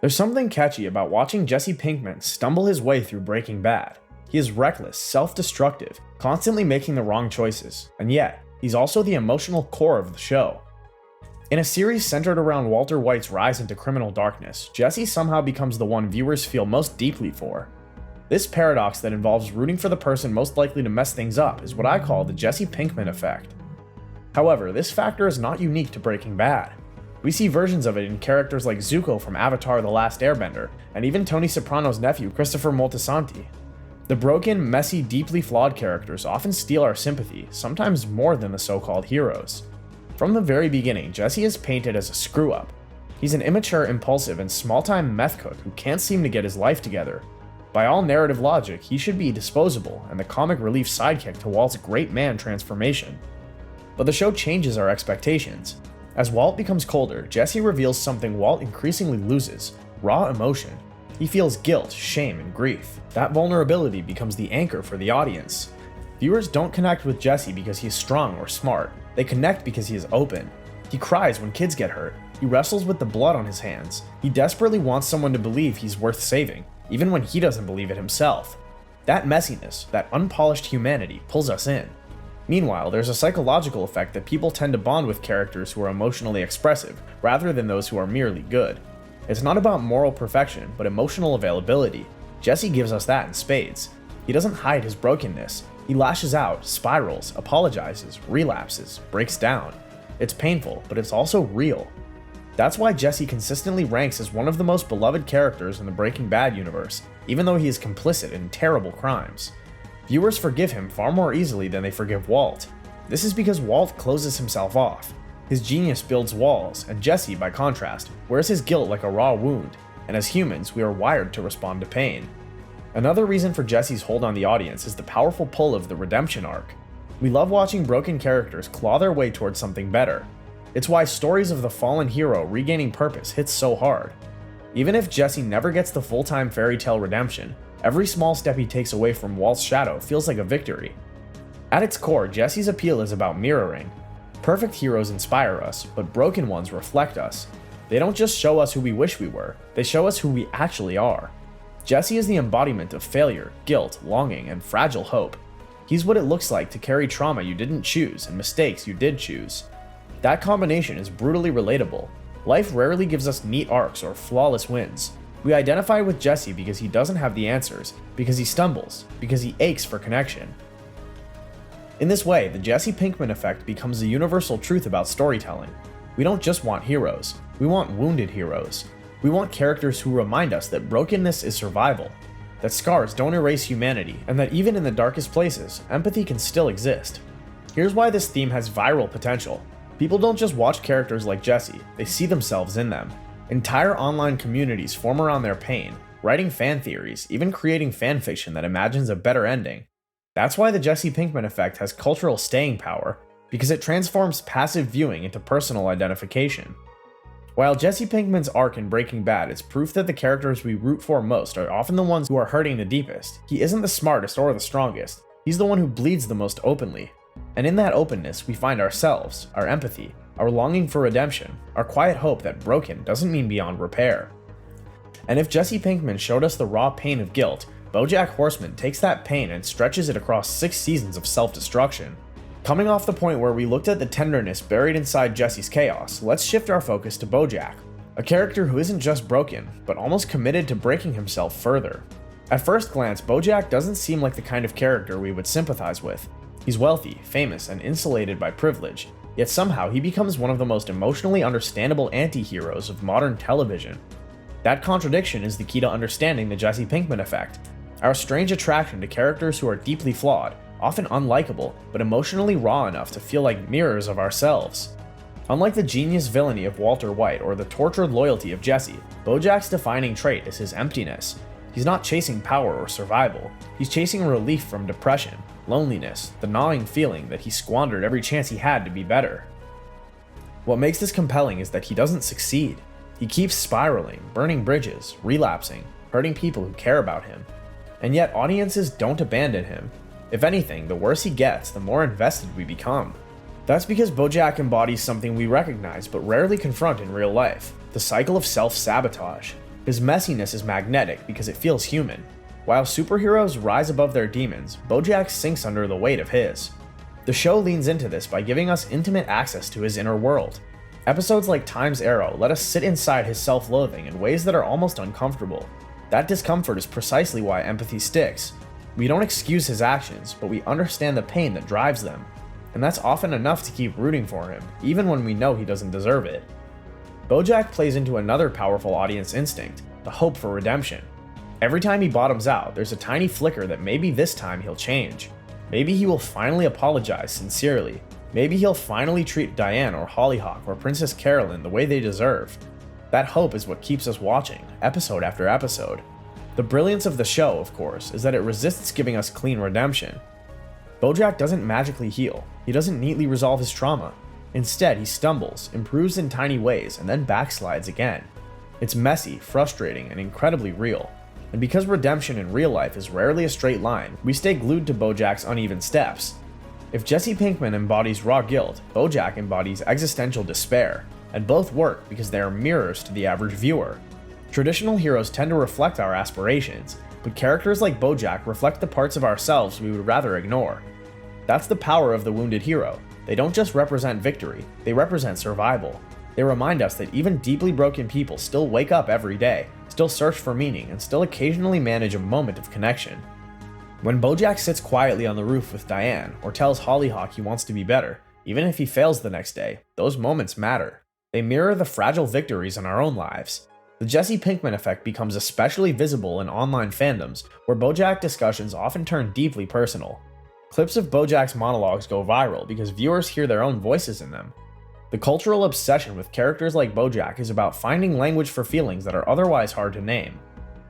There's something catchy about watching Jesse Pinkman stumble his way through Breaking Bad. He is reckless, self-destructive, constantly making the wrong choices, and yet, he's also the emotional core of the show. In a series centered around Walter White's rise into criminal darkness, Jesse somehow becomes the one viewers feel most deeply for. This paradox that involves rooting for the person most likely to mess things up is what I call the Jesse Pinkman effect. However, this factor is not unique to Breaking Bad. We see versions of it in characters like Zuko from Avatar: The Last Airbender, and even Tony Soprano's nephew, Christopher Moltisanti. The broken, messy, deeply flawed characters often steal our sympathy, sometimes more than the so-called heroes. From the very beginning, Jesse is painted as a screw-up. He's an immature, impulsive, and small-time meth cook who can't seem to get his life together. By all narrative logic, he should be disposable and the comic relief sidekick to Walt's great man transformation. But the show changes our expectations. As Walt becomes colder, Jesse reveals something Walt increasingly loses: raw emotion. He feels guilt, shame, and grief. That vulnerability becomes the anchor for the audience. Viewers don't connect with Jesse because he's strong or smart. They connect because he is open. He cries when kids get hurt. He wrestles with the blood on his hands. He desperately wants someone to believe he's worth saving, even when he doesn't believe it himself. That messiness, that unpolished humanity, pulls us in. Meanwhile, there's a psychological effect that people tend to bond with characters who are emotionally expressive, rather than those who are merely good. It's not about moral perfection, but emotional availability. Jesse gives us that in spades. He doesn't hide his brokenness. He lashes out, spirals, apologizes, relapses, breaks down. It's painful, but it's also real. That's why Jesse consistently ranks as one of the most beloved characters in the Breaking Bad universe, even though he is complicit in terrible crimes. Viewers forgive him far more easily than they forgive Walt. This is because Walt closes himself off. His genius builds walls, and Jesse, by contrast, wears his guilt like a raw wound, and as humans, we are wired to respond to pain. Another reason for Jesse's hold on the audience is the powerful pull of the redemption arc. We love watching broken characters claw their way towards something better. It's why stories of the fallen hero regaining purpose hits so hard. Even if Jesse never gets the full-time fairy tale redemption, every small step he takes away from Walt's shadow feels like a victory. At its core, Jesse's appeal is about mirroring. Perfect heroes inspire us, but broken ones reflect us. They don't just show us who we wish we were, they show us who we actually are. Jesse is the embodiment of failure, guilt, longing, and fragile hope. He's what it looks like to carry trauma you didn't choose and mistakes you did choose. That combination is brutally relatable. Life rarely gives us neat arcs or flawless wins. We identify with Jesse because he doesn't have the answers, because he stumbles, because he aches for connection. In this way, the Jesse Pinkman effect becomes a universal truth about storytelling. We don't just want heroes, we want wounded heroes. We want characters who remind us that brokenness is survival, that scars don't erase humanity, and that even in the darkest places, empathy can still exist. Here's why this theme has viral potential. People don't just watch characters like Jesse, they see themselves in them. Entire online communities form around their pain, writing fan theories, even creating fanfiction that imagines a better ending. That's why the Jesse Pinkman effect has cultural staying power, because it transforms passive viewing into personal identification. While Jesse Pinkman's arc in Breaking Bad is proof that the characters we root for most are often the ones who are hurting the deepest, he isn't the smartest or the strongest. He's the one who bleeds the most openly. And in that openness, we find ourselves, our empathy, our longing for redemption, our quiet hope that broken doesn't mean beyond repair. And if Jesse Pinkman showed us the raw pain of guilt, BoJack Horseman takes that pain and stretches it across 6 seasons of self-destruction. Coming off the point where we looked at the tenderness buried inside Jesse's chaos, let's shift our focus to BoJack, a character who isn't just broken, but almost committed to breaking himself further. At first glance, BoJack doesn't seem like the kind of character we would sympathize with. He's wealthy, famous, and insulated by privilege, yet somehow he becomes one of the most emotionally understandable anti-heroes of modern television. That contradiction is the key to understanding the Jesse Pinkman effect, our strange attraction to characters who are deeply flawed, often unlikable, but emotionally raw enough to feel like mirrors of ourselves. Unlike the genius villainy of Walter White or the tortured loyalty of Jesse, BoJack's defining trait is his emptiness. He's not chasing power or survival, he's chasing relief from depression, loneliness, the gnawing feeling that he squandered every chance he had to be better. What makes this compelling is that he doesn't succeed. He keeps spiraling, burning bridges, relapsing, hurting people who care about him. And yet audiences don't abandon him. If anything, the worse he gets, the more invested we become. That's because BoJack embodies something we recognize but rarely confront in real life, the cycle of self-sabotage. His messiness is magnetic because it feels human. While superheroes rise above their demons, BoJack sinks under the weight of his. The show leans into this by giving us intimate access to his inner world. Episodes like Time's Arrow let us sit inside his self-loathing in ways that are almost uncomfortable. That discomfort is precisely why empathy sticks. We don't excuse his actions, but we understand the pain that drives them. And that's often enough to keep rooting for him, even when we know he doesn't deserve it. BoJack plays into another powerful audience instinct, the hope for redemption. Every time he bottoms out, there's a tiny flicker that maybe this time he'll change. Maybe he will finally apologize sincerely. Maybe he'll finally treat Diane or Hollyhock or Princess Carolyn the way they deserve. That hope is what keeps us watching, episode after episode. The brilliance of the show, of course, is that it resists giving us clean redemption. BoJack doesn't magically heal. He doesn't neatly resolve his trauma. Instead, he stumbles, improves in tiny ways, and then backslides again. It's messy, frustrating, and incredibly real. And because redemption in real life is rarely a straight line, we stay glued to BoJack's uneven steps. If Jesse Pinkman embodies raw guilt, BoJack embodies existential despair, and both work because they are mirrors to the average viewer. Traditional heroes tend to reflect our aspirations, but characters like BoJack reflect the parts of ourselves we would rather ignore. That's the power of the wounded hero. They don't just represent victory, they represent survival. They remind us that even deeply broken people still wake up every day, still search for meaning, and still occasionally manage a moment of connection. When BoJack sits quietly on the roof with Diane, or tells Hollyhock he wants to be better, even if he fails the next day, those moments matter. They mirror the fragile victories in our own lives. The Jesse Pinkman effect becomes especially visible in online fandoms, where BoJack discussions often turn deeply personal. Clips of BoJack's monologues go viral because viewers hear their own voices in them. The cultural obsession with characters like BoJack is about finding language for feelings that are otherwise hard to name.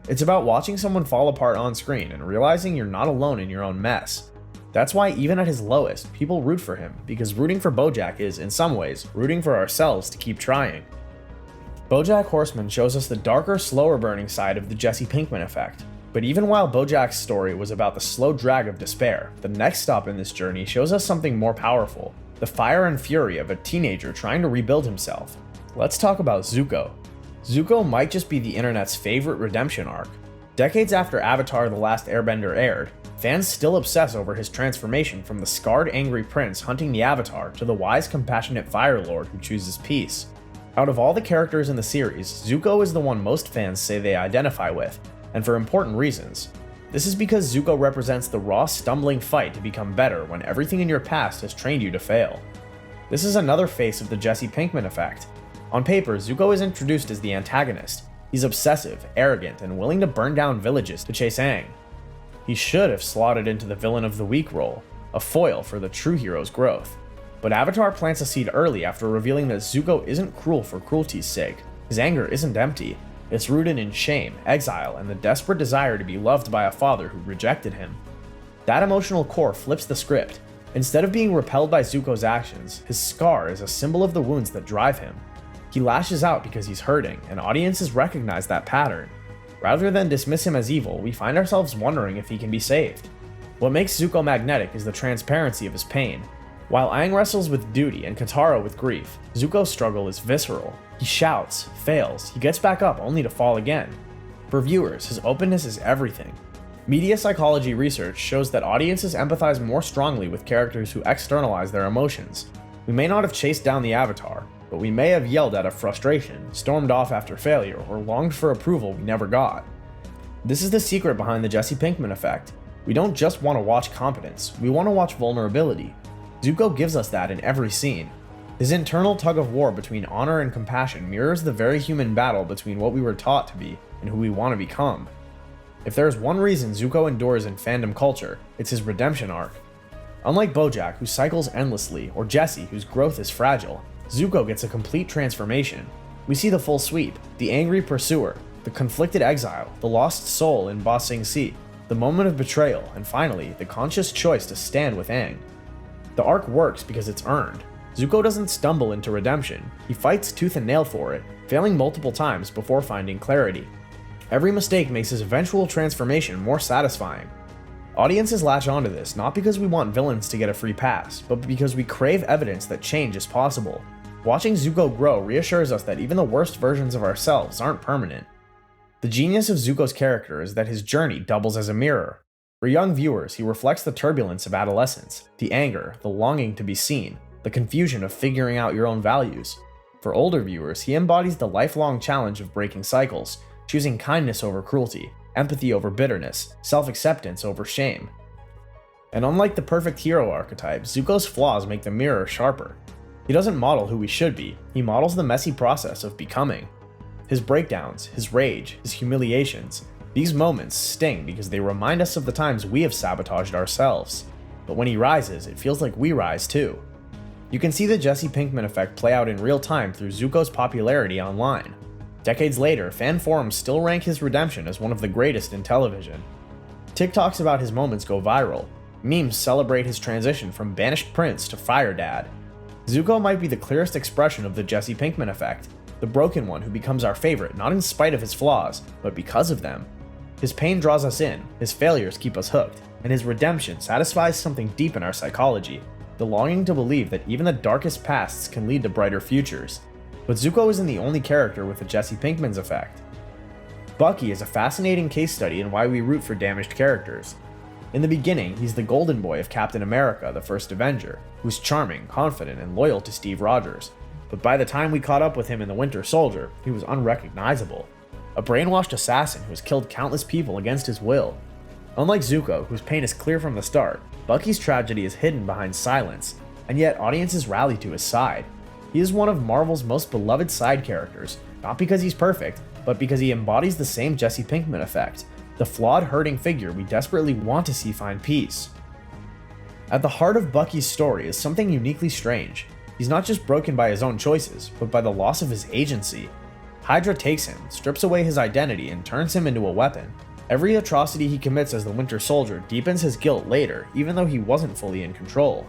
It's about watching someone fall apart on screen and realizing you're not alone in your own mess. That's why even at his lowest, people root for him, because rooting for BoJack is, in some ways, rooting for ourselves to keep trying. BoJack Horseman shows us the darker, slower burning side of the Jesse Pinkman effect. But even while BoJack's story was about the slow drag of despair, the next stop in this journey shows us something more powerful. The fire and fury of a teenager trying to rebuild himself. Let's talk about Zuko. Zuko might just be the internet's favorite redemption arc. Decades after Avatar: The Last Airbender aired, fans still obsess over his transformation from the scarred angry prince hunting the Avatar to the wise compassionate Fire Lord who chooses peace. Out of all the characters in the series, Zuko is the one most fans say they identify with, and for important reasons. This is because Zuko represents the raw, stumbling fight to become better when everything in your past has trained you to fail. This is another face of the Jesse Pinkman effect. On paper, Zuko is introduced as the antagonist. He's obsessive, arrogant, and willing to burn down villages to chase Aang. He should have slotted into the villain of the week role, a foil for the true hero's growth. But Avatar plants a seed early after revealing that Zuko isn't cruel for cruelty's sake. His anger isn't empty. It's rooted in shame, exile, and the desperate desire to be loved by a father who rejected him. That emotional core flips the script. Instead of being repelled by Zuko's actions, his scar is a symbol of the wounds that drive him. He lashes out because he's hurting, and audiences recognize that pattern. Rather than dismiss him as evil, we find ourselves wondering if he can be saved. What makes Zuko magnetic is the transparency of his pain. While Aang wrestles with duty and Katara with grief, Zuko's struggle is visceral. He shouts, fails, he gets back up only to fall again. For viewers, his openness is everything. Media psychology research shows that audiences empathize more strongly with characters who externalize their emotions. We may not have chased down the Avatar, but we may have yelled out of frustration, stormed off after failure, or longed for approval we never got. This is the secret behind the Jesse Pinkman effect. We don't just want to watch competence, we want to watch vulnerability. Zuko gives us that in every scene. His internal tug-of-war between honor and compassion mirrors the very human battle between what we were taught to be and who we want to become. If there's one reason Zuko endures in fandom culture, it's his redemption arc. Unlike BoJack, who cycles endlessly, or Jesse, whose growth is fragile, Zuko gets a complete transformation. We see the full sweep, the angry pursuer, the conflicted exile, the lost soul in Ba Sing Se, the moment of betrayal, and finally, the conscious choice to stand with Aang. The arc works because it's earned. Zuko doesn't stumble into redemption, he fights tooth and nail for it, failing multiple times before finding clarity. Every mistake makes his eventual transformation more satisfying. Audiences latch onto this not because we want villains to get a free pass, but because we crave evidence that change is possible. Watching Zuko grow reassures us that even the worst versions of ourselves aren't permanent. The genius of Zuko's character is that his journey doubles as a mirror. For young viewers, he reflects the turbulence of adolescence, the anger, the longing to be seen, the confusion of figuring out your own values. For older viewers, he embodies the lifelong challenge of breaking cycles, choosing kindness over cruelty, empathy over bitterness, self-acceptance over shame. And unlike the perfect hero archetype, Zuko's flaws make the mirror sharper. He doesn't model who he should be, he models the messy process of becoming. His breakdowns, his rage, his humiliations, these moments sting because they remind us of the times we have sabotaged ourselves. But when he rises, it feels like we rise too. You can see the Jesse Pinkman effect play out in real time through Zuko's popularity online. Decades later, fan forums still rank his redemption as one of the greatest in television. TikToks about his moments go viral. Memes celebrate his transition from banished prince to fire dad. Zuko might be the clearest expression of the Jesse Pinkman effect, the broken one who becomes our favorite not in spite of his flaws, but because of them. His pain draws us in, his failures keep us hooked, and his redemption satisfies something deep in our psychology, the longing to believe that even the darkest pasts can lead to brighter futures. But Zuko isn't the only character with the Jesse Pinkman's effect. Bucky is a fascinating case study in why we root for damaged characters. In the beginning, he's the golden boy of Captain America, the first Avenger, who's charming, confident, and loyal to Steve Rogers. But by the time we caught up with him in The Winter Soldier, he was unrecognizable. A brainwashed assassin who has killed countless people against his will. Unlike Zuko, whose pain is clear from the start, Bucky's tragedy is hidden behind silence, and yet audiences rally to his side. He is one of Marvel's most beloved side characters, not because he's perfect, but because he embodies the same Jesse Pinkman effect, the flawed, hurting figure we desperately want to see find peace. At the heart of Bucky's story is something uniquely strange. He's not just broken by his own choices, but by the loss of his agency. Hydra takes him, strips away his identity, and turns him into a weapon. Every atrocity he commits as the Winter Soldier deepens his guilt later, even though he wasn't fully in control.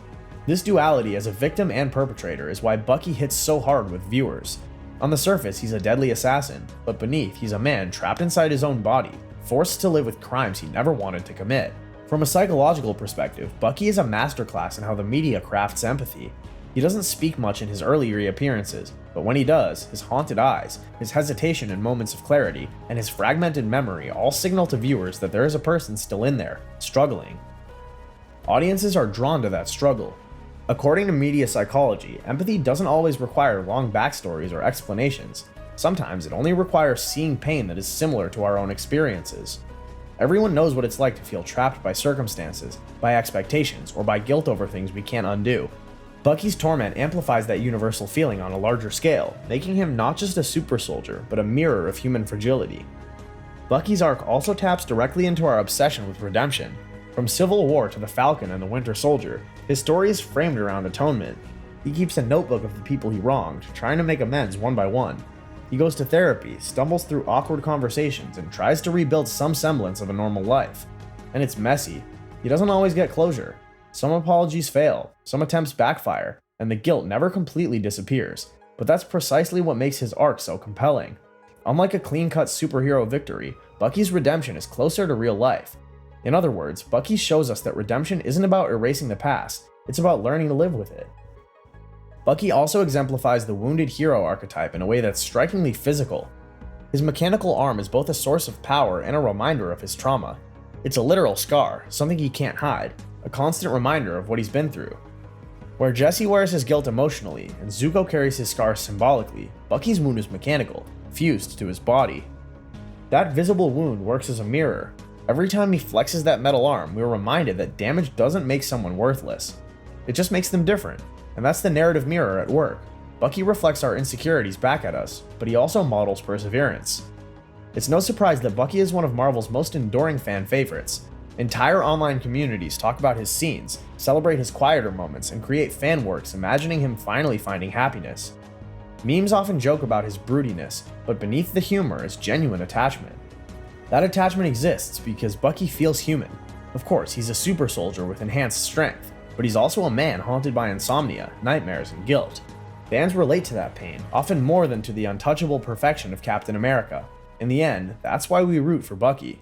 This duality as a victim and perpetrator is why Bucky hits so hard with viewers. On the surface, he's a deadly assassin, but beneath, he's a man trapped inside his own body, forced to live with crimes he never wanted to commit. From a psychological perspective, Bucky is a masterclass in how the media crafts empathy. He doesn't speak much in his early reappearances, but when he does, his haunted eyes, his hesitation in moments of clarity, and his fragmented memory all signal to viewers that there is a person still in there, struggling. Audiences are drawn to that struggle. According to media psychology, empathy doesn't always require long backstories or explanations. Sometimes it only requires seeing pain that is similar to our own experiences. Everyone knows what it's like to feel trapped by circumstances, by expectations, or by guilt over things we can't undo. Bucky's torment amplifies that universal feeling on a larger scale, making him not just a super soldier, but a mirror of human fragility. Bucky's arc also taps directly into our obsession with redemption. From Civil War to the Falcon and the Winter Soldier, his story is framed around atonement. He keeps a notebook of the people he wronged, trying to make amends one by one. He goes to therapy, stumbles through awkward conversations, and tries to rebuild some semblance of a normal life. And it's messy. He doesn't always get closure. Some apologies fail, some attempts backfire, and the guilt never completely disappears. But that's precisely what makes his arc so compelling. Unlike a clean-cut superhero victory, Bucky's redemption is closer to real life. In other words, Bucky shows us that redemption isn't about erasing the past, it's about learning to live with it. Bucky also exemplifies the wounded hero archetype in a way that's strikingly physical. His mechanical arm is both a source of power and a reminder of his trauma. It's a literal scar, something he can't hide, a constant reminder of what he's been through. Where Jesse wears his guilt emotionally and Zuko carries his scars symbolically, Bucky's wound is mechanical, fused to his body. That visible wound works as a mirror. Every time he flexes that metal arm, we're reminded that damage doesn't make someone worthless. It just makes them different, and that's the narrative mirror at work. Bucky reflects our insecurities back at us, but he also models perseverance. It's no surprise that Bucky is one of Marvel's most enduring fan favorites. Entire online communities talk about his scenes, celebrate his quieter moments, and create fan works imagining him finally finding happiness. Memes often joke about his broodiness, but beneath the humor is genuine attachment. That attachment exists because Bucky feels human. Of course, he's a super soldier with enhanced strength, but he's also a man haunted by insomnia, nightmares, and guilt. Fans relate to that pain, often more than to the untouchable perfection of Captain America. In the end, that's why we root for Bucky.